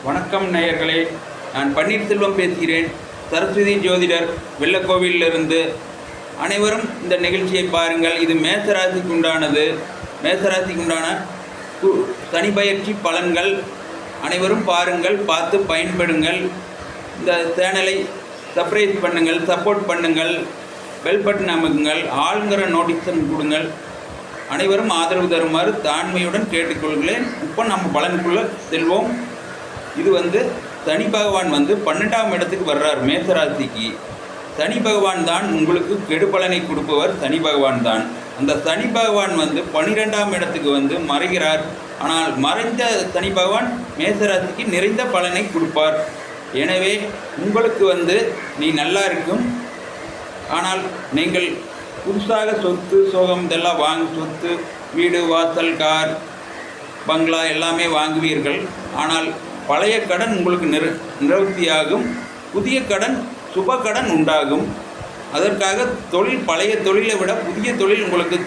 வணக்கம் நேயர்களே, நான் பன்னீர்செல்வம் பேசுகிறேன். சரஸ்வதி ஜோதிடர் வெள்ளக்கோவிலிருந்து. அனைவரும் இந்த நிகழ்ச்சியை பாருங்கள். இது மேசராசிக்கு உண்டானது. மேசராசிக்கு உண்டான சனி பயிற்சி பலன்கள். அனைவரும் பாருங்கள், பார்த்து பயன்படுங்கள். இந்த சேனலை சப்ஸ்கிரைப் பண்ணுங்கள், சப்போர்ட் பண்ணுங்கள், பெல் பட்டன் அமைக்குங்கள், ஆளுங்கிற நோட்டிஃபிகேஷன் கொடுங்கள். அனைவரும் ஆதரவு தருமாறு தாழ்மையுடன் கேட்டுக்கொள்கிறேன். இப்போ நம்ம பலனுக்குள்ளே செல்வோம். இது சனி பகவான் 12ஆம் இடத்துக்கு வர்றார் மேசராசிக்கு. சனி பகவான் தான் உங்களுக்கு கெடுபலனை கொடுப்பவர். சனி பகவான் தான். அந்த சனி பகவான் 12ஆம் இடத்துக்கு மறைகிறார். ஆனால் மறைந்த சனி பகவான் மேசராசிக்கு நிறைந்த பலனை கொடுப்பார். எனவே உங்களுக்கு நீ நல்லா இருக்கும். ஆனால் நீங்கள் புதுசாக சொத்து சோகம் இதெல்லாம் சொத்து, வீடு, வாசல், கார், பங்களா எல்லாமே வாங்குவீர்கள். ஆனால் பழைய கடன் உங்களுக்கு நிவர்த்தியாகும். புதிய கடன், சுப கடன் உண்டாகும். அதற்காக பழைய தொழிலை விட புதிய தொழில் உங்களுக்கு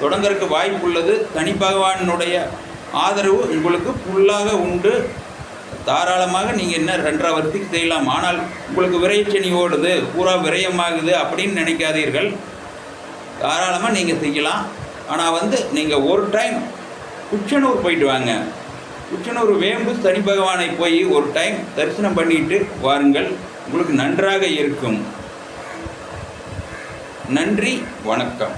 தொடங்கறதுக்கு வாய்ப்பு உள்ளது. சனி பகவானுடைய ஆதரவு உங்களுக்கு ஃபுல்லாக உண்டு. தாராளமாக நீங்கள் என்ன 2.5 வருஷத்துக்கு செய்யலாம். ஆனால் உங்களுக்கு விரைச்சனி ஓடுது, பூரா விரயமாகுது அப்படின்னு நினைக்காதீர்கள். தாராளமாக நீங்கள் செய்யலாம். ஆனால் நீங்கள் ஒரு டைம் குச்சனூர் போயிட்டு வாங்க. குச்சனூர் வேம்பு சனி பகவானை போய் ஒரு டைம் தரிசனம் பண்ணிட்டு வாருங்கள். உங்களுக்கு நன்றாக இருக்கும். நன்றி, வணக்கம்.